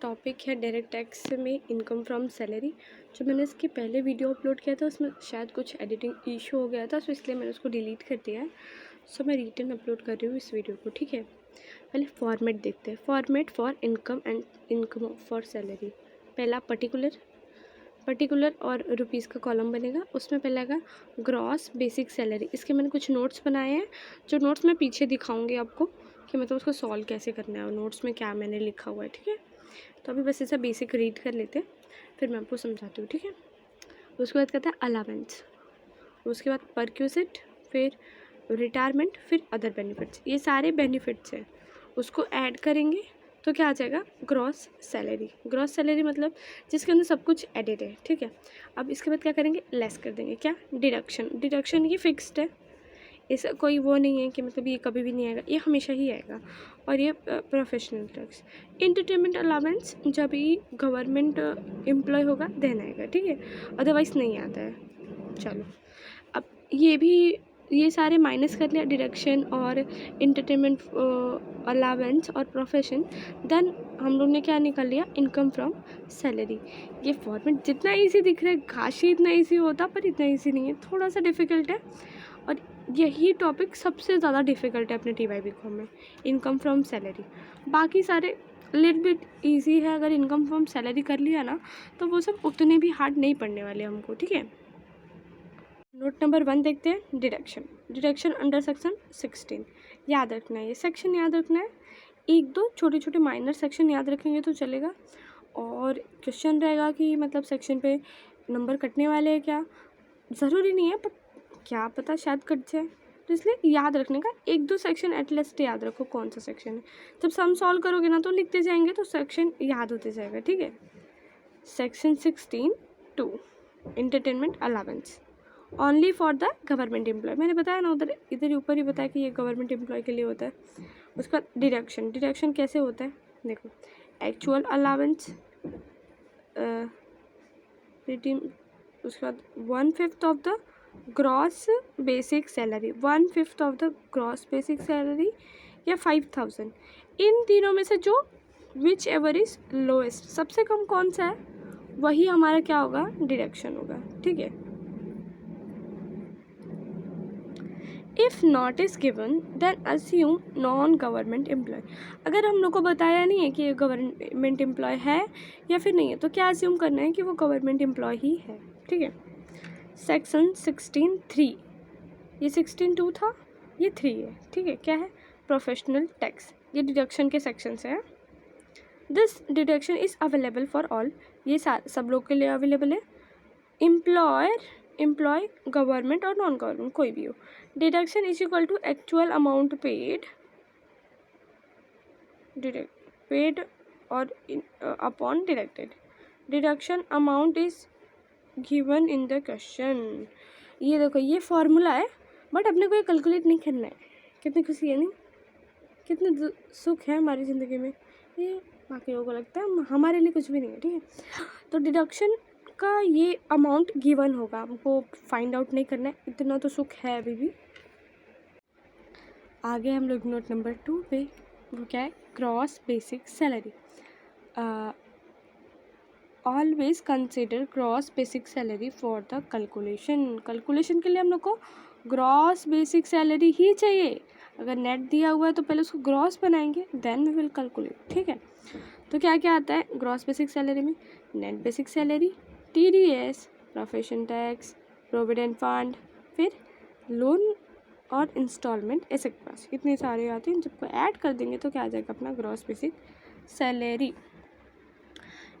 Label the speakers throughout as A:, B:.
A: Topic है direct tax में income from salary. जो मैंने इसके पहले वीडियो अपलोड किया था उसमें शायद कुछ एडिटिंग इशू हो गया था, सो इसलिए मैंने उसको डिलीट कर दिया है। सो मैं रिटर्न अपलोड कर रही हूँ इस वीडियो को, ठीक है। पहले फॉर्मेट देखते हैं। Format for income and income for salary. पहला पर्टिकुलर और रुपीज़ का कॉलम बनेगा। उसमें पहले आएगा ग्रॉस बेसिक सैलरी। इसके मैंने कुछ नोट्स बनाए हैं, जो नोट्स मैं पीछे दिखाऊंगी आपको कि मतलब उसको सॉल्व कैसे करना है और नोट्स में क्या मैंने लिखा हुआ है, ठीक है। तो अभी बस ऐसा बेसिक रीड कर लेते हैं, फिर मैं आपको समझाती हूँ, ठीक है। उसके बाद कहता है अलावेंस, उसके बाद परक्यूसिट, फिर रिटायरमेंट, फिर अदर बेनिफिट्स। ये सारे बेनिफिट्स हैं, उसको ऐड करेंगे तो क्या आ जाएगा, ग्रॉस सैलरी। ग्रॉस सैलरी मतलब जिसके अंदर सब कुछ एडेड है, ठीक है। अब इसके बाद क्या करेंगे, लेस कर देंगे। क्या, डिडक्शन ये फिक्स्ड है, इसका कोई वो नहीं है कि मतलब ये कभी भी नहीं आएगा, ये हमेशा ही आएगा। और ये प्रोफेशनल टैक्स। एंटरटेनमेंट अलावेंस जब भी गवर्नमेंट एम्प्लॉय होगा देना आएगा, ठीक है, अदरवाइज़ नहीं आता है। चलो अब ये सारे माइनस कर लिया, डिडक्शन और एंटरटेनमेंट अलावेंस और प्रोफेशन। देन हम लोग ने क्या निकाल लिया, इनकम फ्रॉम सैलरी। ये फॉर्मेट जितना इजी दिख रहा है, काश ही इतना इजी होता, पर इतना इजी नहीं है, थोड़ा सा डिफ़िकल्ट है। और यही टॉपिक सबसे ज़्यादा डिफ़िकल्ट है अपने TYB में, इनकम फ्रॉम सैलरी। बाकी सारे लिटिल बिट ईजी है, अगर इनकम फ्रॉम सैलरी कर लिया ना तो वो सब उतने भी हार्ड नहीं पड़ने वाले हमको, ठीक है। नोट नंबर 1 देखते हैं, डिडक्शन अंडर सेक्शन 16। याद रखना है, ये सेक्शन याद रखना है। एक दो छोटे छोटे माइनर सेक्शन याद रखेंगे तो चलेगा। और क्वेश्चन रहेगा कि मतलब सेक्शन पे नंबर कटने वाले हैं क्या, ज़रूरी नहीं है, पर क्या पता शायद कट जाए, तो इसलिए याद रखने का एक दो सेक्शन एटलीस्ट याद रखो कौन सा सेक्शन है। जब सम सॉल्व करोगे ना तो लिखते जाएंगे तो सेक्शन याद होते जाएगा, ठीक है। Section 16(2) entertainment allowance only for the government employee. मैंने बताया ना, इधर ऊपर ही बताया कि ये गवर्नमेंट एम्प्लॉय के लिए होता है। उसका डिडक्शन कैसे होता है देखो, एक्चुअल अलावेंस, उसके बाद 1/5 of the gross basic salary, 1/5 of the gross basic salary, या 5,000। इन तीनों में से जो विच एवर इज लोएस्ट, सबसे कम कौन सा है, वही हमारा क्या होगा, डिडक्शन होगा, ठीक है। If not is given then assume non government employee. अगर हम लोग को बताया नहीं है कि ये गवर्नमेंट एम्प्लॉय है या फिर नहीं है, तो क्या अस्यूम करना है कि वो गवर्नमेंट एम्प्लॉय ही है, ठीक है। सेक्शन 16(3), ये 16(2) था, ये 3 है, ठीक है। क्या है, प्रोफेशनल टैक्स, ये डिडक्शन के सेक्शन से है। This deduction is available for all, ये सब लोग के लिए अवेलेबल है। एम्प्लॉय गवर्नमेंट और नॉन गवर्नमेंट कोई भी हो। Deduction is equal to actual amount paid और upon deducted. Deduction amount is given in the question. ये देखो, ये फॉर्मूला है, बट अपने को ये कैलकुलेट नहीं करना है। कितनी खुशी है नहीं, कितने सुख है हमारी ज़िंदगी में, ये बाकी लोगों को लगता है, हमारे लिए कुछ भी नहीं है, ठीक है। तो डिडक्शन का ये अमाउंट गिवन होगा, हमको फाइंड आउट नहीं करना है, इतना तो सुख है अभी भी। आगे हम लोग नोट नंबर 2 पे, वो क्या है, gross basic salary. Always consider gross basic salary for the calculation के लिए हम लोग को ग्रॉस बेसिक सैलरी ही चाहिए। अगर नेट दिया हुआ है तो पहले उसको ग्रॉस बनाएंगे, देन वी विल कैलकुलेट, ठीक है। तो क्या क्या आता है ग्रॉस बेसिक सैलरी में, net basic salary, TDS, profession tax, provident fund, फिर लोन और इंस्टॉलमेंट, एक्सेट्रा। इतने सारे आते हैं, जब को ऐड कर देंगे तो क्या आ जाएगा अपना gross basic salary.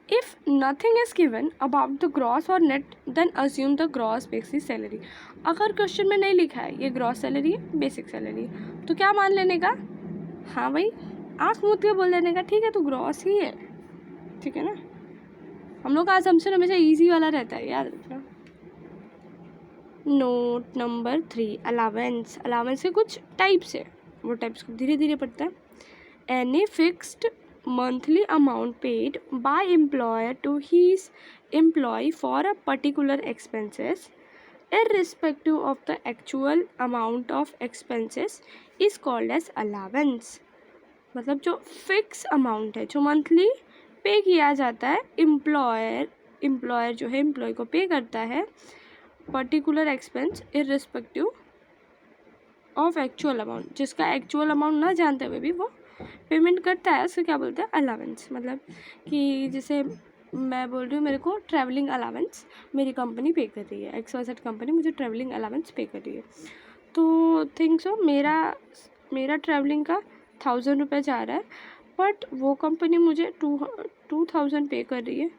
A: If nothing is given about the gross और net then assume the gross basic salary. अगर क्वेश्चन में नहीं लिखा है ये ग्रॉस सैलरी है, बेसिक सैलरी है, तो क्या मान लेने का, हाँ भाई, आँख मूंद के बोल देने का, ठीक है, तो ग्रॉस ही है, ठीक है ना। हम लोग का असम्पशन हमेशा ईजी वाला रहता है, याद रखना। नोट नंबर 3, अलावेंस के कुछ टाइप्स है, वो टाइप्स को धीरे धीरे पढ़ते हैं। Any fixed monthly amount paid by employer to his employee for a particular expenses irrespective of the actual amount of expenses is called as allowance। मतलब जो फिक्स अमाउंट है, जो मंथली पे किया जाता है, एम्प्लॉयर जो है एम्प्लॉय को पे करता है particular expense irrespective of actual amount, जिसका एक्चुअल अमाउंट ना जानते हुए भी वो पेमेंट करता है, उसको क्या बोलते हैं, अलावेंस। मतलब कि जैसे मैं बोल रही हूँ मेरे को ट्रैवलिंग अलावेंस मेरी कंपनी पे कर रही है, XYZ कंपनी मुझे ट्रैवलिंग अलावेंस पे कर रही है, तो थिंक सो मेरा ट्रैवलिंग का 1000 रुपये जा रहा है, बट वो कंपनी मुझे 2000 पे कर रही है।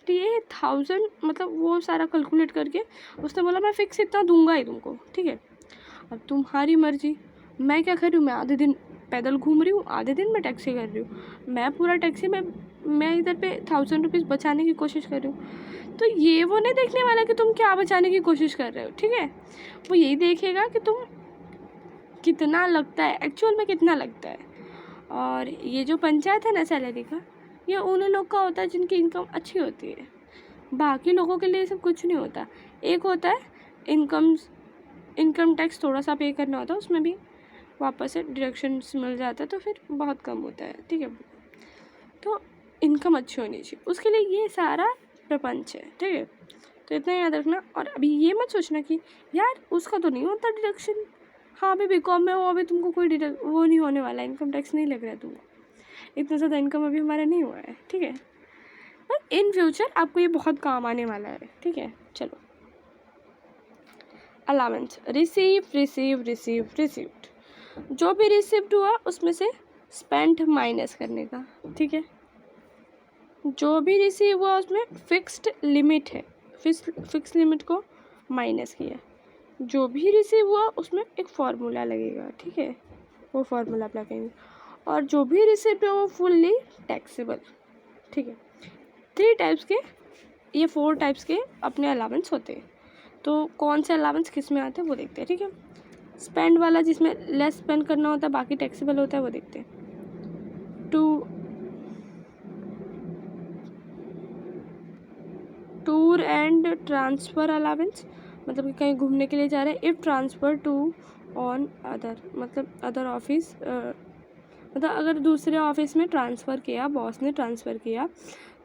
A: तो ये 1000 मतलब वो सारा कैलकुलेट करके उसने बोला मैं फिक्स इतना दूंगा ही तुमको, ठीक है। अब तुम्हारी मर्जी, मैं क्या कर रही हूँ, मैं आधे दिन पैदल घूम रही हूँ, आधे दिन मैं टैक्सी कर रही हूँ, मैं पूरा टैक्सी में मैं इधर पे 1000 रुपीज़ बचाने की कोशिश कर रही हूँ। तो ये वो नहीं देखने वाला कि तुम क्या बचाने की कोशिश कर रहे हो, ठीक है। वो यही देखेगा कि तुम कितना लगता है, एक्चुअल में कितना लगता है। और ये जो पंचायत है ना सैलरी का, ये उन लोग का होता है जिनकी इनकम अच्छी होती है, बाकी लोगों के लिए ये सब कुछ नहीं होता। एक होता है इनकम टैक्स थोड़ा सा पे करना होता है, उसमें भी वापस से डिडक्शंस मिल जाता है, तो फिर बहुत कम होता है, ठीक है। तो इनकम अच्छी होनी चाहिए, उसके लिए ये सारा प्रपंच है, ठीक है। तो इतना याद रखना। और अभी ये मत सोचना कि यार उसका तो नहीं होता डिडक्शन, हाँ अभी बीकॉम में हो, अभी तुमको कोई वो नहीं होने वाला, इनकम टैक्स नहीं लग रहा है तुमको, इतना ज़्यादा इनकम अभी हमारा नहीं हुआ है, ठीक है। पर इन फ्यूचर आपको ये बहुत काम आने वाला है, ठीक है। चलो, अलाउंस, रिसीव्ड, जो भी रिसीव्ड हुआ उसमें से स्पेंट माइनस करने का, ठीक है। जो भी रिसीव हुआ उसमें फिक्स्ड लिमिट है, फिक्स लिमिट को माइनस किया। जो भी रिसीव हुआ उसमें एक फार्मूला लगेगा, ठीक है, वो फार्मूला अप्लाई करेंगे। और जो भी रिसीव्ड है वो फुल्ली टैक्सेबल, ठीक है। 4 टाइप्स के अपने अलाउंस होते हैं। तो कौन से अलाउंस किस में आते हैं वो देखते हैं, ठीक है। स्पेंड वाला जिसमें लेस स्पेंड करना होता है, बाकी टैक्सेबल होता है, वो देखते हैं। टूर एंड ट्रांसफ़र अलाउंस, मतलब कि कहीं घूमने के लिए जा रहे हैं, if transfer to another, मतलब अदर ऑफिस, मतलब अगर दूसरे ऑफिस में ट्रांसफ़र किया, बॉस ने ट्रांसफ़र किया,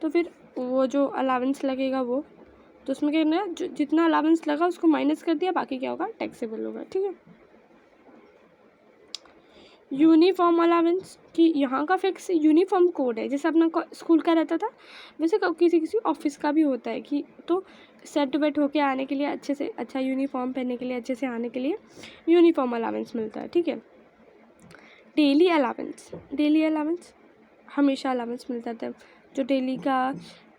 A: तो फिर वो जो अलाउंस लगेगा वो, तो उसमें क्या करना है, जितना अलाउंस लगा उसको माइनस कर दिया, बाकी क्या होगा, टैक्सेबल होगा, ठीक है। यूनिफॉर्म अलाउंस, कि यहाँ का फिक्स यूनिफॉर्म कोड है, जैसे अपना स्कूल का रहता था वैसे किसी ऑफिस का भी होता है, कि तो सेट वेट होके आने के लिए, अच्छे से अच्छा यूनिफॉर्म पहनने के लिए, अच्छे से आने के लिए यूनिफॉर्म अलाउंस मिलता है, ठीक है। डेली अलाउंस हमेशा अलाउंस मिलता था, जो डेली का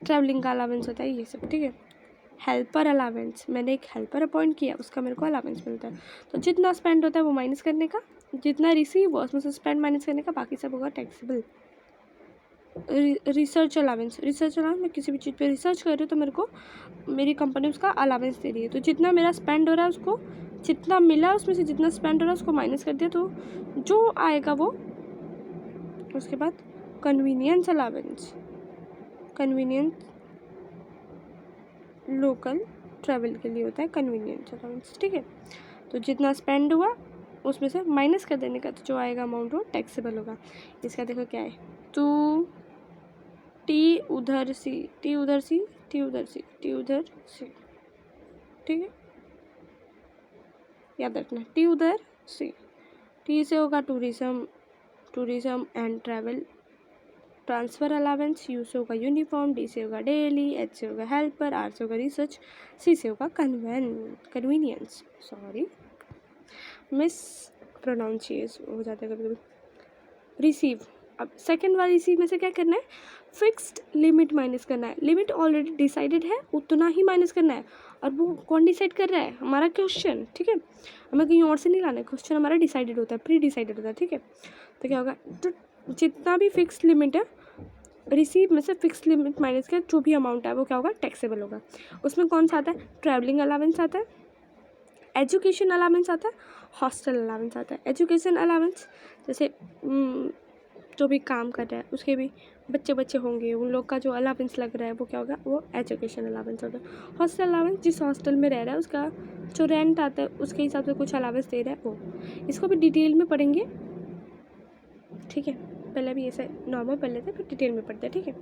A: ट्रैवलिंग का अलाउंस होता है, ये सब, ठीक है। हेल्पर अलाउंस, मैंने एक हेल्पर अपॉइंट किया, उसका मेरे को अलाउंस मिलता है। तो जितना स्पेंड होता है वो माइनस करने का, जितना रिसीव हुआ उसमें से स्पेंड माइनस करने का, बाकी सब होगा टैक्सेबल। रिसर्च अलाउंस मैं किसी भी चीज़ पे रिसर्च कर रही हूँ, तो मेरे को मेरी कंपनी उसका अलाउंस दे रही है, तो जितना मेरा स्पेंड हो रहा है उसको, जितना मिला उसमें से जितना स्पेंड हो रहा है उसको माइनस कर दिया, तो जो आएगा वो। उसके बाद कन्वीनियंस अलाउंस, लोकल ट्रैवल के लिए होता है कन्वीनियंस अलाउंस, ठीक है। तो जितना स्पेंड हुआ उसमें से माइनस कर देने का, तो जो आएगा अमाउंट वो टैक्सेबल होगा। इसका देखो क्या है, तो टी उधर सी, ठीक है, याद रखना, टी उधर सी, टी से होगा tourism and travel, transfer allowance, you से होगा यूनिफॉर्म, डी से होगा डेली, एच से होगा हेल्पर, आर से होगा रिसर्च, सी से होगा कन्वीनियंस, सॉरी मिस प्रोनाउंसिएस हो जाता है कभी कभी। रिसीव, अब सेकंड वाली रिसीव में से क्या करना है, फिक्स्ड लिमिट माइनस करना है। लिमिट ऑलरेडी डिसाइडेड है, उतना ही माइनस करना है, और वो कौन डिसाइड कर रहा है, हमारा क्वेश्चन, ठीक है। हमें कहीं और से नहीं लाना है, क्वेश्चन हमारा डिसाइडेड होता है, प्री डिसाइडेड होता है, ठीक है। तो क्या होगा, तो जितना भी फिक्स लिमिट है, रिसीव में से फिक्स लिमिट माइनस किया, जो भी अमाउंट है वो क्या होगा, टैक्सेबल होगा। उसमें कौन सा आता है, ट्रैवलिंग अलाउंस आता है, एजुकेशन अलाउंस आता है, हॉस्टल अलाउंस आता है। एजुकेशन अलाउंस जैसे जो भी काम कर रहा है उसके भी बच्चे होंगे, उन लोग का जो अलाउंस लग रहा है वो क्या होगा, वो एजुकेशन अलाउंस होगा। हॉस्टल अलाउंस, जिस हॉस्टल में रह रहा है उसका जो रेंट आता है उसके हिसाब से कुछ अलाउंस दे रहा है वो, इसको भी डिटेल में पढ़ेंगे, ठीक है। पहले भी ऐसे नॉर्मल पढ़ लेते फिर डिटेल में पढ़ते हैं, ठीक है।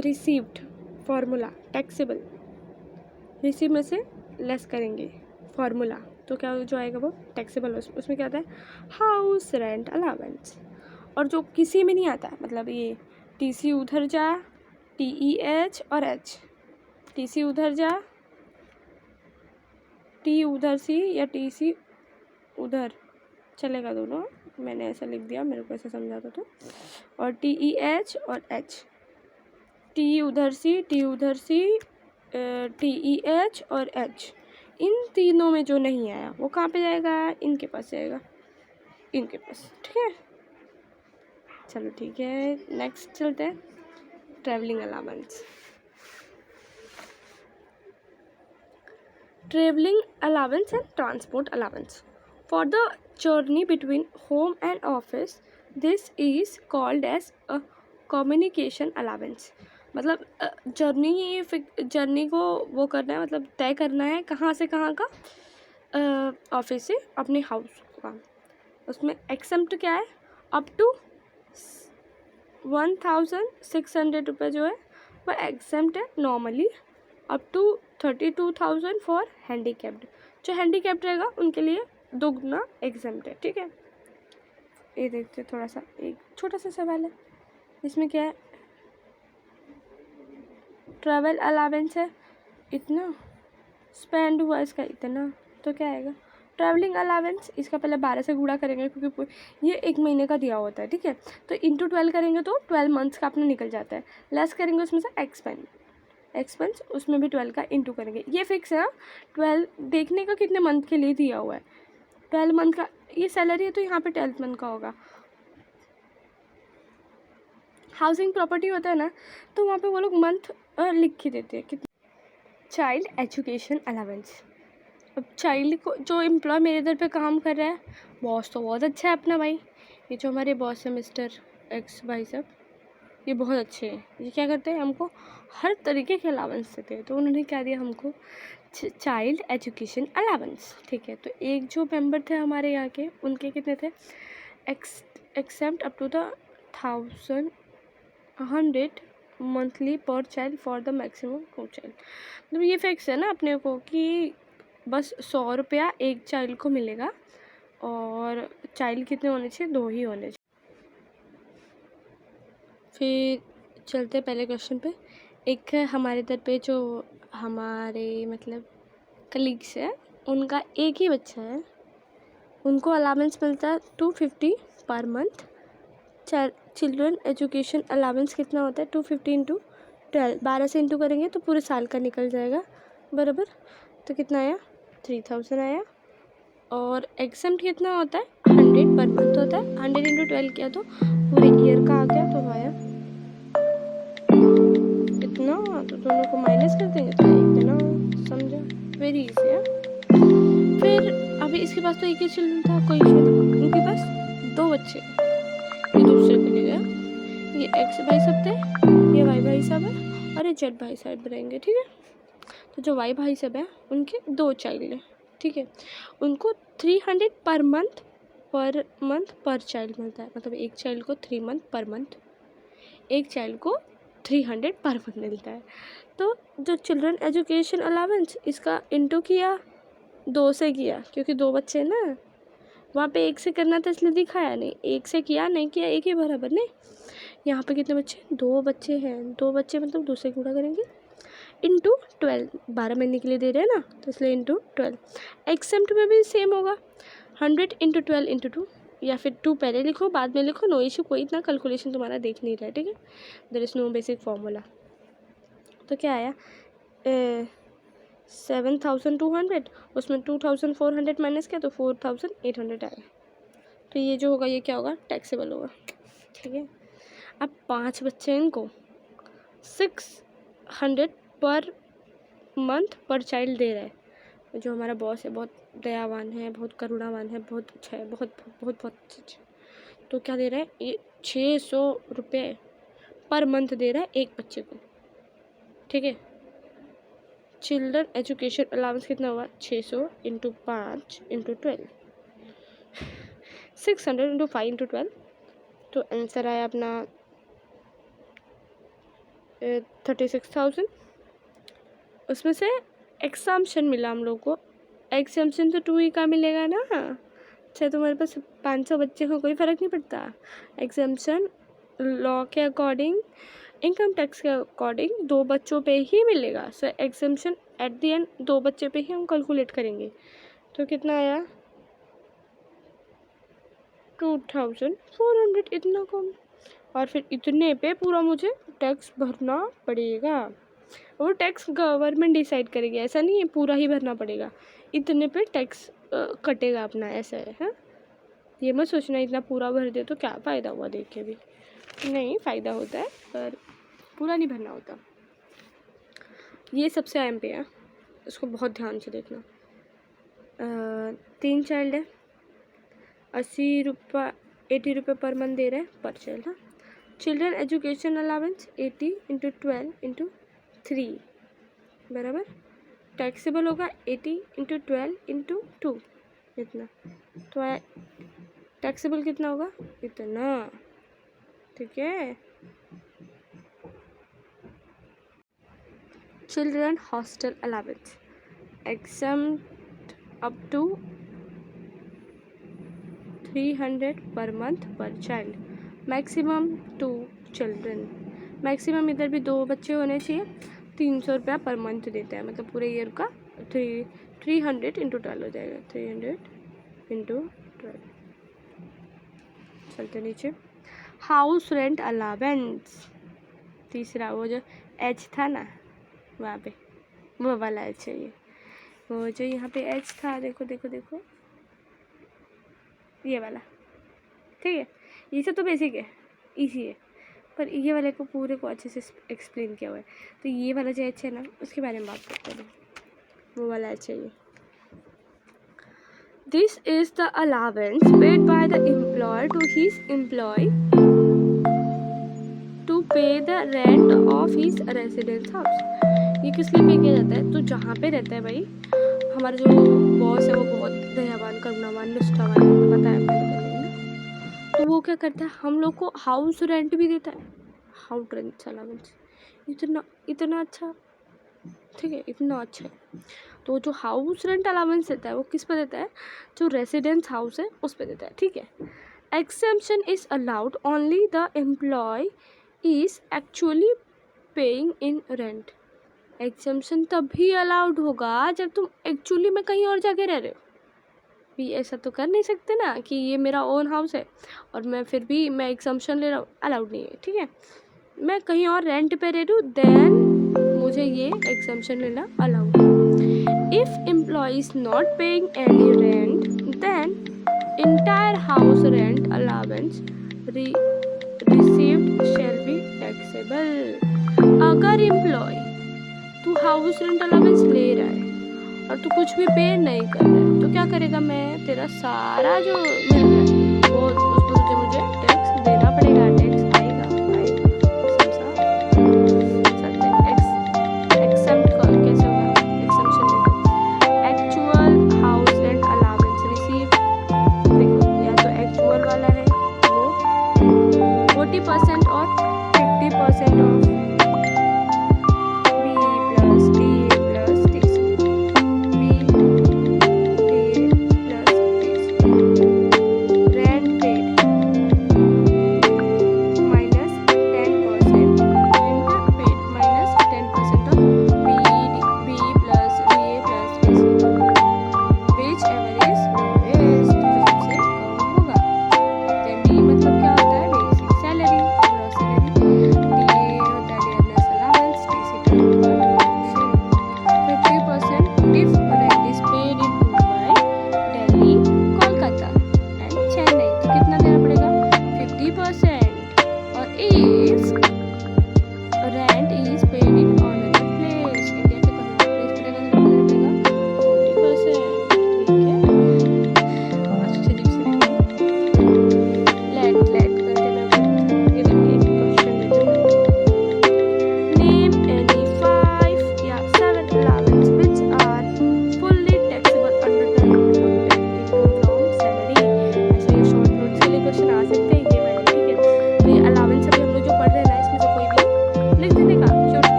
A: रिसीव्ड फार्मूला टैक्सेबल, रिसीव में से लेस करेंगे फार्मूला, तो क्या जो आएगा वो टैक्सेबल। उसमें क्या आता है, हाउस रेंट अलावेंस। और जो किसी में नहीं आता, मतलब ये टीसी उधर जा, TEH और H, टीसी उधर जा, टी उधर सी या TC उधर चलेगा दोनों, मैंने ऐसा लिख दिया, मेरे को ऐसा समझाता तो। और TEH और H, टी उधर सी, टी उधर सी, TEH और H, इन तीनों में जो नहीं आया वो कहाँ पे जाएगा, इनके पास जाएगा, इनके पास, ठीक है। चलो ठीक है, नेक्स्ट चलते हैं, travelling allowance. Travelling allowance and transport allowance for the journey between home and office, this is called as a communication allowance. मतलब जर्नी को वो करना है, मतलब तय करना है कहाँ से कहाँ का, ऑफिस से अपने हाउस का। उसमें एक्सेम्प्ट क्या है, अप टू 1600 रुपये जो है वो एग्जेम्प्ट है normally, up to 32,000 for handicapped. जो हैंडीकैप्ड रहेगा उनके लिए दोगुना एग्जेम्प्ट है, ठीक है। ये देखते थोड़ा सा, एक छोटा सा सवाल है, इसमें क्या है, ट्रैवल अलावेंस है इतना, स्पेंड हुआ इसका इतना, तो क्या आएगा ट्रैवलिंग अलावेंस। इसका पहले 12 से गुणा करेंगे क्योंकि ये 1 महीने का दिया होता है, ठीक है। तो इंटू 12 करेंगे तो 12 मंथ्स का अपना निकल जाता है। लेस करेंगे उसमें से एक्सपेंस उसमें भी 12 का इंटू करेंगे, ये फिक्स है। 12 देखने का कितने मंथ के लिए दिया हुआ है, 12 मंथ का ये सैलरी है तो यहाँ पे 12 मंथ का होगा। हाउसिंग प्रॉपर्टी होता है ना, तो वहाँ पे वो लोग मंथ लिख के देते हैं कितने। चाइल्ड एजुकेशन अलावेंस, अब चाइल्ड को जो एम्प्लॉय मेरे इधर पे काम कर रहा है, बॉस तो बहुत अच्छा है अपना भाई, ये जो हमारे बॉस है मिस्टर एक्स भाई साहब, ये बहुत अच्छे हैं। ये क्या करते हैं, हमको हर तरीके के अलावेंस देते हैं। तो उन्होंने क्या दिया हमको, चाइल्ड एजुकेशन अलावेंस, ठीक है। तो एक जो मेंबर थे हमारे यहाँ के, उनके कितने थे, except up to the 1100 monthly per child for the maximum 2 child. मतलब ये फिक्स है ना अपने को कि बस 100 रुपया एक चाइल्ड को मिलेगा, और चाइल्ड कितने होने चाहिए, 2 ही होने चाहिए। फिर चलते पहले क्वेश्चन पे। एक हमारे इधर पे जो हमारे मतलब कलीग्स है, उनका एक ही बच्चा है, उनको अलावेंस मिलता है 250 per month. Children education allowance कितना होता है, 250 इंटू 12, 12 से इंटू करेंगे तो पूरे साल का निकल जाएगा बराबर। तो कितना आया, 3000 आया। और एग्जेम्प्ट कितना होता है, 100 पर मंथ होता है, 100 इंटू 12 किया तो पूरे ईयर का आ गया, तो आया इतना। तो दोनों को माइनस कर देंगे तो इतना, समझा, वेरी इजी है। फिर अभी इसके पास तो एक ही चिल्ड्रन था, कोई उनके पास 2 बच्चे, ये दूसरे के लिए गया, ये एक्स भाई साहब थे, ये वाई भाई साहब है, और ये जेड भाई साहब रहेंगे, ठीक है। तो जो वाई भाई साहब है उनके 2 चाइल्ड हैं, ठीक है। उनको 300 पर मंथ पर चाइल्ड मिलता है, मतलब एक चाइल्ड को 3 मंथ पर मंथ, एक चाइल्ड को 300 पर मंथ मिलता है। तो जो चिल्ड्रन एजुकेशन अलावेंस, इसका इंटू किया 2 से किया, क्योंकि 2 बच्चे हैं ना, वहाँ पे 1 से करना था इसलिए दिखाया नहीं, 1 से किया नहीं किया, एक ही बराबर नहीं। यहाँ पे कितने बच्चे, 2 बच्चे हैं, 2 बच्चे मतलब 2 से गुणा करेंगे, इंटू 12, 12 महीने के लिए दे रहे हैं ना, तो इसलिए इंटू 12। एक्सेम्प्ट में भी सेम होगा, 100 इंटू 12 इंटू 2, या फिर 2 पहले लिखो बाद में लिखो, नो इशू, कोई इतना कैलकुलेशन तुम्हारा देख नहीं रहा है, ठीक है। There is no basic formula. तो क्या आया, 7200, उसमें 2400 माइनस किया तो 4800 आया। तो ये जो होगा ये क्या होगा, टैक्सेबल होगा, ठीक है। अब 5 बच्चे हैं, इनको 600 पर मंथ पर चाइल्ड दे रहा है। जो हमारा बॉस है बहुत दयावान है, बहुत करुणावान है, बहुत अच्छा है, बहुत बहुत बहुत अच्छा। तो क्या दे रहा है, ये 600 रुपये पर मंथ दे रहा है एक बच्चे को, ठीक है। चिल्ड्रन एजुकेशन अलाउंस कितना हुआ, 600 इंटू 5 इंटू 12, 600 इंटू 5 इंटू 12, तो आंसर आया अपना 36,000। उसमें से एग्जाम्पशन मिला हम लोग को। एग्जाम्पशन तो 2 ही का मिलेगा ना। चाहे तुम्हारे पास 500 बच्चे हो कोई फ़र्क नहीं पड़ता। एग्जाम्पशन लॉ के अकॉर्डिंग, इनकम टैक्स के अकॉर्डिंग 2 बच्चों पे ही मिलेगा। सो एग्जाम्पशन एट द एंड 2 बच्चे पे ही हम कैलकुलेट करेंगे। तो कितना आया 2,400, इतना कम। और फिर इतने पे पूरा मुझे टैक्स भरना पड़ेगा। वो टैक्स गवर्नमेंट डिसाइड करेगी, ऐसा नहीं है पूरा ही भरना पड़ेगा। इतने पे टैक्स कटेगा अपना, ऐसा है। हाँ, ये मत सोचना इतना पूरा भर दे तो क्या फ़ायदा हुआ, देख के भी नहीं फ़ायदा होता है, पर पूरा नहीं भरना होता। ये सबसे अहम पे है, इसको बहुत ध्यान से देखना। 3 चाइल्ड है, 80 रुपये पर मंथ दे रहे हैं पर चाइल्ड। हाँ, चिल्ड्रन एजुकेशन अलावेंस 80 × 12 × 3 बराबर टैक्सेबल होगा 80 × 12 × 2 इतना। तो टैक्सेबल कितना होगा, इतना। ठीक है। Children hostel allowance exempt up to 300 per month पर चाइल्ड, मैक्सिमम 2 चिल्ड्रन। मैक्सिमम इधर भी 2 बच्चे होने चाहिए। 300 रुपया पर मंथ देता है, मतलब पूरे ईयर का 300 × 12 हो जाएगा। 300 × 12। चलते नीचे। हाउस रेंट अलावेंस तीसरा, वो जो एच था ना वहाँ पे, वो वाला एच है ये। वो जो यहाँ पे एच था, देखो देखो देखो, ये वाला। ठीक है, ये सब तो बेसिक है, इजी है, पर ये वाले को पूरे को अच्छे से एक्सप्लेन किया हुआ है। तो ये वाला जो एच है ना, उसके बारे में बात करते हैं। वो वाला एच है ये। This is the allowance paid by the employer to his employee to pay the rent of his residence house. ये किस लिए पे किया जाता है, तो जहाँ पे रहता है भाई हमारा जो बॉस है, वो बहुत दयावान करुणावान निष्ठावान है, पता है आपको। तो वो क्या करता है, हम लोग को हाउस रेंट भी देता है। हाउस रेंट अलावेंस इतना इतना अच्छा, ठीक है, इतना अच्छा है। तो जो हाउस रेंट अलावेंस देता है वो किस पे देता है, जो रेसिडेंस हाउस है उस पे देता है। ठीक है। Exemption is allowed only the employee is actually paying in rent. Exemption तभी अलाउड होगा जब तुम एक्चुअली में कहीं और जाके रह रहे हो। भी ऐसा तो कर नहीं सकते ना कि ये मेरा ओन हाउस है और मैं फिर भी मैं एग्जाम्पशन ले रहा हूँ, अलाउड नहीं है। ठीक है, मैं कहीं और रेंट पे रह रही हूँ, देन मुझे ये एग्जाम्पशन लेना अलाउड है। If employee is not paying any rent then entire house rent allowance received shall be taxable. अगर एम्प्लॉय तू हाउस रेंट अलावेंस ले रहा है और तू कुछ भी पे नहीं कर रहा है, तो क्या करेगा, मैं तेरा सारा जो मिल रहा है वो उस पर मुझे टैक्स देना पड़ेगा। टैक्स आएगा एक्सेप्ट कर कैसे होगा, एक्सेप्शन देखो। Actual house rent allowance receive, देखो या तो एक्चुअल वाला है वो 40% और 50% ऑफ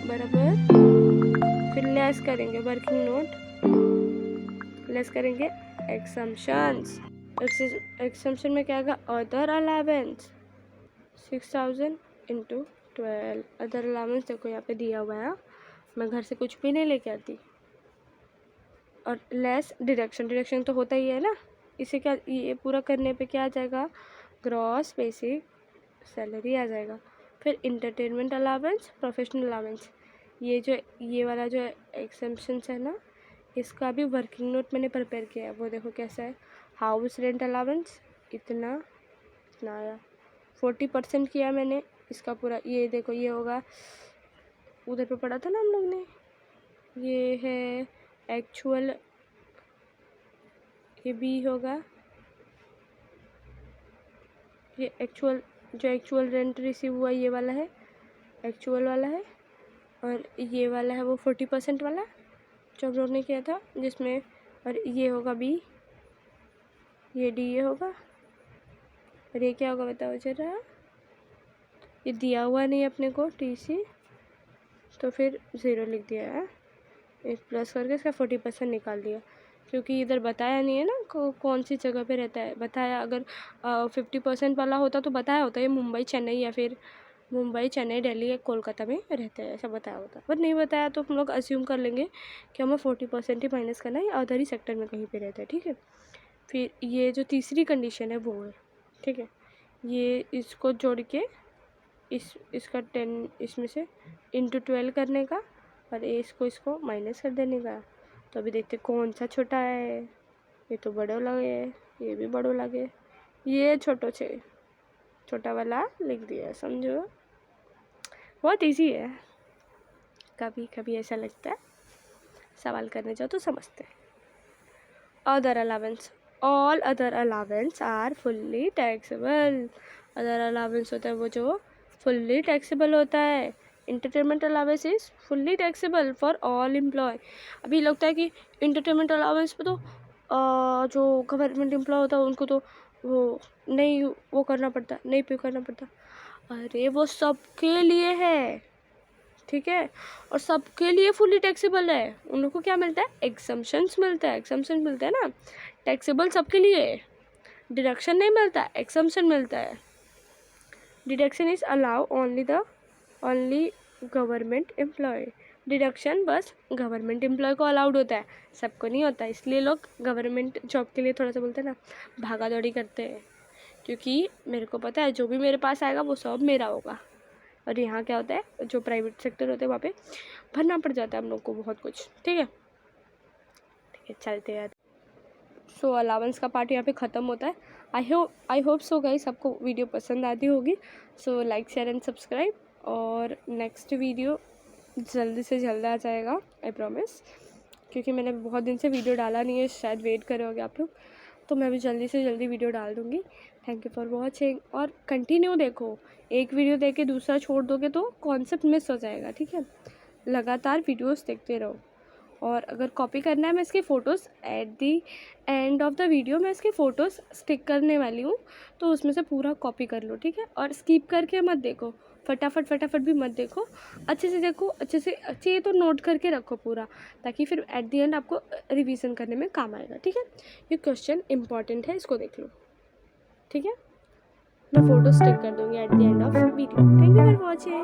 A: बराबर, फिर लेस करेंगे वर्किंग नोट, लेस करेंगे एक्सम्पशंस। एक्सम्पशन में क्या आएगा, other allowance 6000 into 12। Other allowance देखो यहाँ पे दिया हुआ है, मैं घर से कुछ भी नहीं लेके आती। और लेस डिडक्शन, डिडक्शन तो होता ही है ना, इसे क्या, ये पूरा करने पे क्या आ जाएगा, ग्रॉस बेसिक सैलरी आ जाएगा। फिर इंटरटेनमेंट अलावेंस, प्रोफेशनल अलावेंस, ये वाला जो एक्सेम्पशंस है ना, इसका भी वर्किंग नोट मैंने प्रिपेयर किया है, वो देखो कैसा है। हाउस रेंट अलावेंस इतना इतना आया, 40% किया मैंने इसका पूरा। ये देखो ये होगा, उधर पे पढ़ा था ना हम लोग ने, ये है एक्चुअल, ये बी होगा, ये एक्चुअल, जो एक्चुअल रेंट रिसीव हुआ ये वाला है, एक्चुअल वाला है। और ये वाला है वो 40% वाला जो हम लोग ने किया था जिसमें। और ये होगा बी, ये डी ये होगा, और ये क्या होगा बताओ जरा, ये दिया हुआ नहीं अपने को टीसी, तो फिर 0 लिख दिया है, एक प्लस करके इसका 40% निकाल दिया, क्योंकि इधर बताया नहीं है ना कौन सी जगह पे रहता है। बताया अगर 50% वाला होता तो बताया होता, ये मुंबई चेन्नई या फिर मुंबई चेन्नई दिल्ली या कोलकाता में रहता है, ऐसा बताया होता। पर नहीं बताया तो हम लोग अज्यूम कर लेंगे कि हमें 40% ही माइनस करना है, या अदर ही सेक्टर में कहीं पे रहता है, ठीक है। फिर ये जो तीसरी कंडीशन है वो है, ठीक है, ये इसको जोड़ के इसका 10 इसमें से इंटू 12 करने का, और इसको माइनस कर देने का। तो अभी देखते कौन सा छोटा है, ये तो बड़ो लगे, ये भी बड़ो लगे, ये छोटा वाला लिख दिया, समझो बहुत इजी है। कभी कभी ऐसा लगता है सवाल करने जाओ तो समझते हैं। Other allowance, all other allowance are fully taxable. Other allowance होता है वो जो फुल्ली टैक्सेबल होता है। Entertainment allowance is fully taxable for all employee. अभी लगता है कि इंटरटेनमेंट अलावेंस पे तो जो गवर्नमेंट एम्प्लॉय होता है उनको तो वो नहीं, वो करना पड़ता, नहीं पे करना पड़ता। अरे वो सबके लिए है, ठीक है, और सबके लिए फुली टैक्सेबल है। उन लोग को क्या मिलता है, एग्जम्पशंस मिलता है, एग्जम्पशन मिलता है ना, टैक्सेबल सबके लिए, डिडक्शन नहीं मिलता, एग्जम्पशन मिलता है। Deduction is allow only government employee. Deduction बस गवर्नमेंट एम्प्लॉय को अलाउड होता है, सबको नहीं होता। इसलिए लोग गवर्नमेंट जॉब के लिए थोड़ा सा बोलते हैं ना, भागा दौड़ी करते हैं, क्योंकि मेरे को पता है जो भी मेरे पास आएगा वो सब मेरा होगा। और यहाँ क्या होता है, जो प्राइवेट सेक्टर होते हैं वहाँ पे भरना पड़ जाता है हम लोग को बहुत कुछ, ठीक है। चलते हैं। सो अलावेंस का पार्ट यहाँ पे ख़त्म होता है। आई होप सो गाइस आपको वीडियो पसंद आती होगी। So like share and subscribe, और नेक्स्ट वीडियो जल्दी से जल्द आ जाएगा, आई प्रॉमिस, क्योंकि मैंने बहुत दिन से वीडियो डाला नहीं है, शायद वेट करे होगे आप लोग, तो मैं भी जल्दी से जल्दी वीडियो डाल दूँगी। थैंक यू फॉर वॉचिंग, और कंटिन्यू देखो, एक वीडियो देख के दूसरा छोड़ दोगे तो कॉन्सेप्ट मिस हो जाएगा, ठीक है। लगातार वीडियोस देखते रहो। और अगर कॉपी करना है, मैं इसकी photos at the end of the video मैं इसकी फ़ोटोज़ स्टिक करने वाली हूँ, तो उसमें से पूरा कॉपी कर लो, ठीक है। और स्किप करके मत देखो, फटाफट भी मत देखो, अच्छे से देखो, अच्छे से तो नोट करके रखो पूरा, ताकि फिर एट दी एंड आपको रिवीजन करने में काम आएगा, ठीक है। ये क्वेश्चन इंपॉर्टेंट है, इसको देख लो, ठीक है। मैं फ़ोटो स्टिक कर दूँगी at the end of video. Thank you for watching.